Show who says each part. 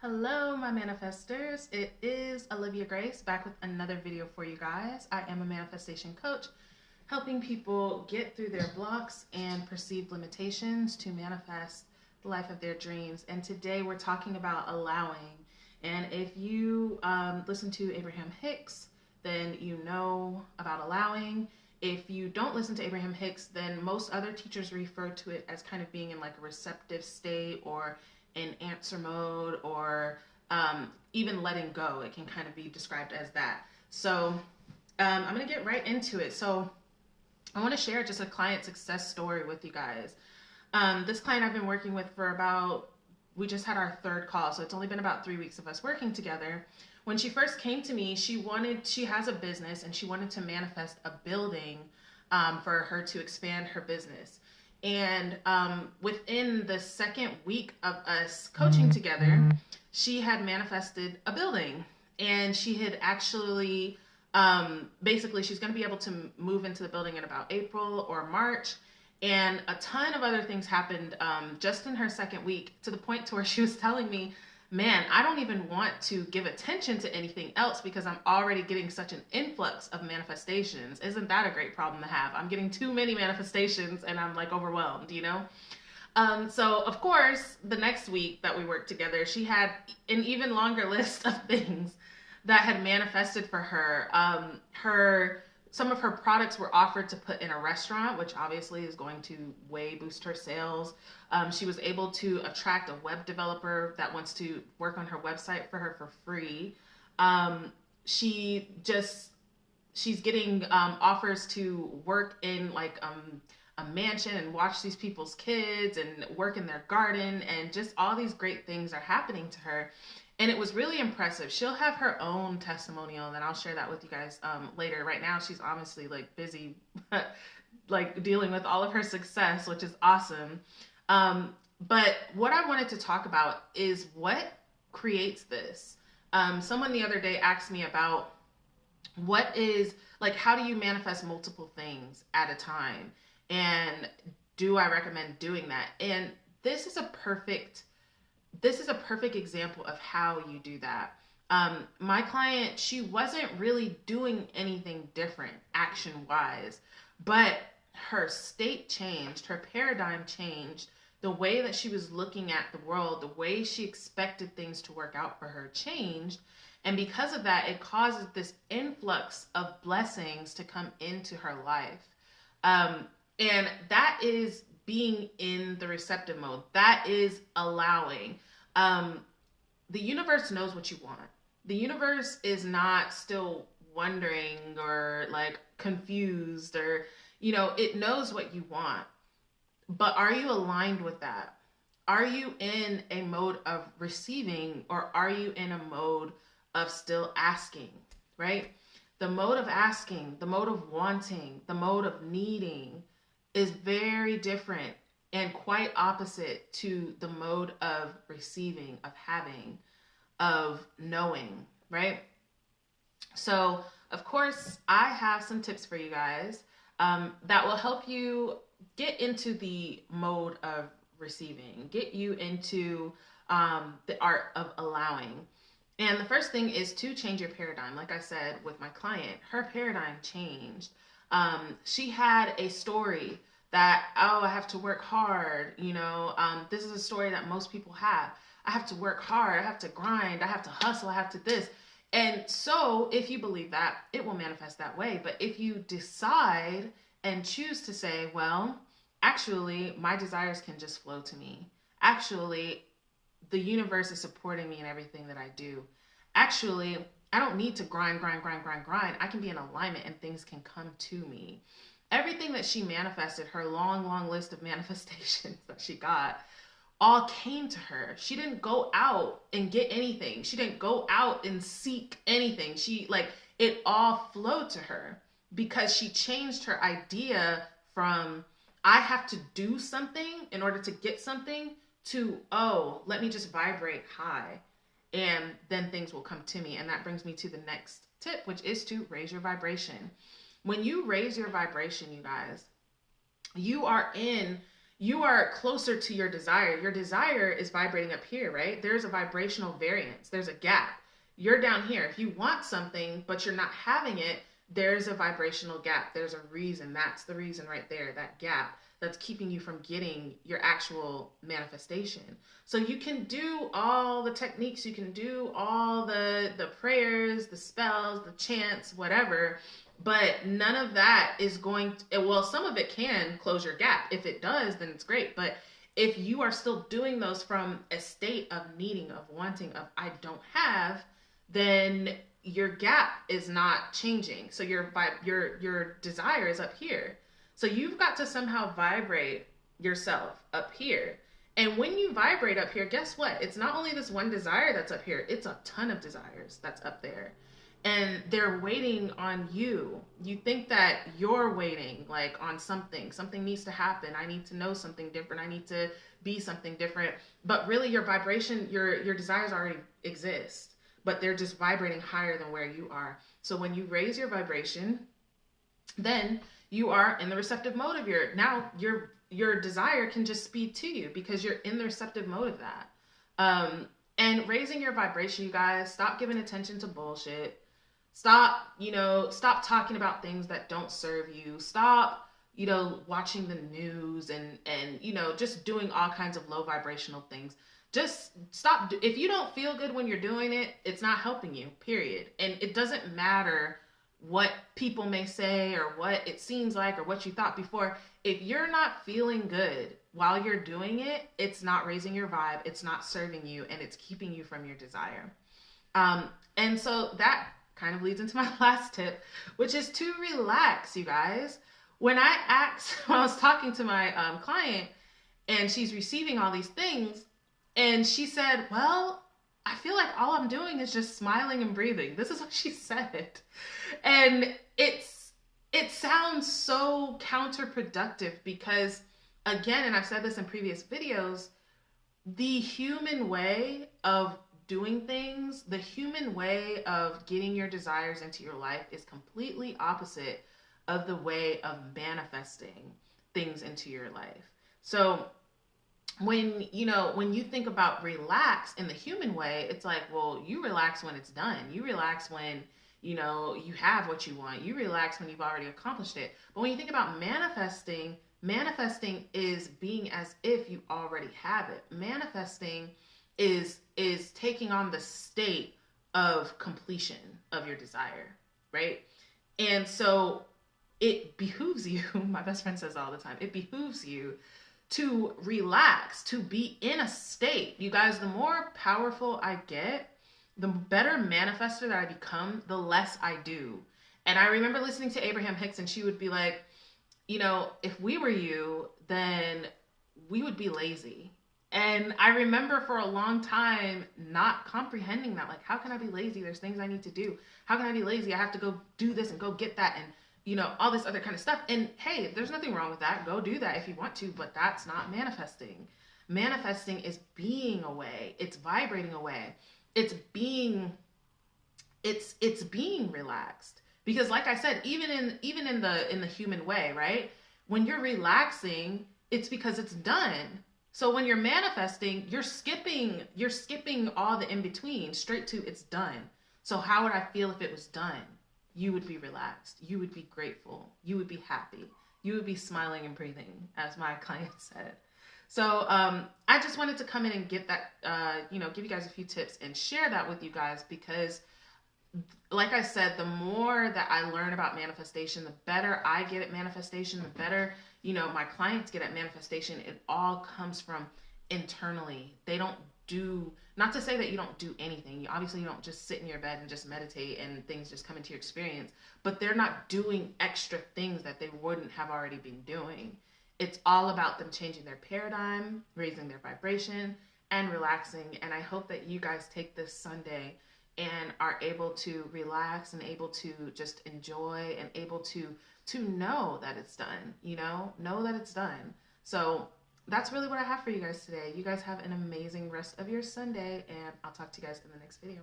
Speaker 1: Hello, my manifestors. It is Olivia Grace back with another video for you guys. I am a manifestation coach, helping people get through their blocks and perceived limitations to manifest the life of their dreams. And today we're talking about allowing. And if you listen to Abraham Hicks, then you know about allowing. If you don't listen to Abraham Hicks, then most other teachers refer to it as kind of being in like a receptive state or in answer mode, or even letting go. It can kind of be described as that. So I'm going to get right into it. So I want to share just a client success story with you guys. This client I've been working with for we just had our third call, so it's only been about 3 weeks of us working together. When she first came to me, she has a business and she wanted to manifest a building for her to expand her business. And within the second week of us coaching together, she had manifested a building. And she had actually, basically, she's going to be able to move into the building in about April or March. And a ton of other things happened just in her second week, to the point to where she was telling me, man, I don't even want to give attention to anything else because I'm already getting such an influx of manifestations. Isn't that a great problem to have? I'm getting too many manifestations and I'm like overwhelmed, you know? So of course, the next week that we worked together, she had an even longer list of things that had manifested for her. Some of her products were offered to put in a restaurant, which obviously is going to way boost her sales. She was able to attract a web developer that wants to work on her website for her for free. She's getting offers to work in like a mansion and watch these people's kids and work in their garden, and just all these great things are happening to her. And it was really impressive. She'll have her own testimonial, and then I'll share that with you guys later. Right now, she's honestly like busy, like dealing with all of her success, which is awesome. But what I wanted to talk about is what creates this. Someone the other day asked me about how do you manifest multiple things at a time? And do I recommend doing that? And this is a perfect example of how you do that. My client, she wasn't really doing anything different action wise, but her state changed, her paradigm changed, the way that she was looking at the world, the way she expected things to work out for her changed. And because of that, it causes this influx of blessings to come into her life. And that is being in the receptive mode. That is allowing. The universe knows what you want. The universe is not still wondering or like confused, or, it knows what you want. But are you aligned with that? Are you in a mode of receiving, or are you in a mode of still asking, right? The mode of asking, the mode of wanting, the mode of needing is very different and quite opposite to the mode of receiving, of having, of knowing, right? So, of course, I have some tips for you guys that will help you get into the mode of receiving, get you into the art of allowing. And the first thing is to change your paradigm. Like I said with my client, her paradigm changed. She had a story that, I have to work hard. This is a story that most people have. I have to work hard. I have to grind. I have to hustle. I have to this. And so if you believe that, it will manifest that way. But if you decide and choose to say, well, actually, my desires can just flow to me. Actually, the universe is supporting me in everything that I do. Actually, I don't need to grind. I can be in alignment and things can come to me. Everything that she manifested, her long list of manifestations that she got, all came to her. She didn't go out and get anything. She didn't go out and seek anything. It all flowed to her because she changed her idea from, I have to do something in order to get something, to, oh, let me just vibrate high and then things will come to me. And that brings me to the next tip, which is to raise your vibration. When you raise your vibration, you guys, you are in you are closer to your desire. Your desire is vibrating up here, right? There's a vibrational variance. There's a gap. You're down here. If you want something, but you're not having it, there's a vibrational gap. There's a reason. That's the reason right there, that gap that's keeping you from getting your actual manifestation. So you can do all the techniques, you can do all the prayers, the spells, the chants, whatever, but none of that is going to, well, some of it can close your gap. If it does, then it's great. But if you are still doing those from a state of needing, of wanting, of I don't have, then your gap is not changing. So your desire is up here. So you've got to somehow vibrate yourself up here. And when you vibrate up here, guess what? It's not only this one desire that's up here, it's a ton of desires that's up there. And they're waiting on you. You think that you're waiting like on something. Something needs to happen. I need to know something different. I need to be something different. But really your vibration, your desires already exist, but they're just vibrating higher than where you are. So when you raise your vibration, then you are in the receptive mode of your desire can just speed to you because you're in the receptive mode of that. And raising your vibration, you guys, stop giving attention to bullshit. Stop talking about things that don't serve you. Stop, watching the news and just doing all kinds of low vibrational things. Just stop. If you don't feel good when you're doing it, it's not helping you, period. And it doesn't matter what people may say or what it seems like or what you thought before. If you're not feeling good while you're doing it, it's not raising your vibe, it's not serving you, and it's keeping you from your desire. And so that kind of leads into my last tip, which is to relax, you guys. When I was talking to my client and she's receiving all these things, and she said, well, I feel like all I'm doing is just smiling and breathing. This is what she said. And it sounds so counterproductive because, again, and I've said this in previous videos, the human way of doing things, the human way of getting your desires into your life is completely opposite of the way of manifesting things into your life. So when you think about relax in the human way, it's like, well, you relax when it's done. You relax when, you have what you want. You relax when you've already accomplished it. But when you think about manifesting is being as if you already have it. Manifesting is taking on the state of completion of your desire, right? And so it behooves you, my best friend says all the time, it behooves you to relax, to be in a state. You guys, the more powerful I get, the better manifester that I become, the less I do. And I remember listening to Abraham Hicks, and she would be like, if we were you, then we would be lazy. And I remember for a long time not comprehending that. Like, how can I be lazy? There's things I need to do. How can I be lazy? I have to go do this and go get that and all this other kind of stuff. And hey, there's nothing wrong with that. Go do that if you want to, but that's not manifesting. Manifesting is being away. It's vibrating away. It's being relaxed. Because like I said, even in the human way, right? When you're relaxing, it's because it's done. So when you're manifesting, you're skipping all the in between straight to it's done. So how would I feel if it was done? You would be relaxed. You would be grateful. You would be happy. You would be smiling and breathing, as my client said. So I just wanted to come in and get that, give you guys a few tips and share that with you guys because, like I said, the more that I learn about manifestation, the better I get at manifestation, the better, my clients get at manifestation. It all comes from internally. They don't do, not to say that you don't do anything. You don't just sit in your bed and just meditate and things just come into your experience, but they're not doing extra things that they wouldn't have already been doing. It's all about them changing their paradigm, raising their vibration, and relaxing. And I hope that you guys take this Sunday and are able to relax and able to just enjoy and able to know that it's done, know that it's done. So that's really what I have for you guys today. You guys have an amazing rest of your Sunday, and I'll talk to you guys in the next video.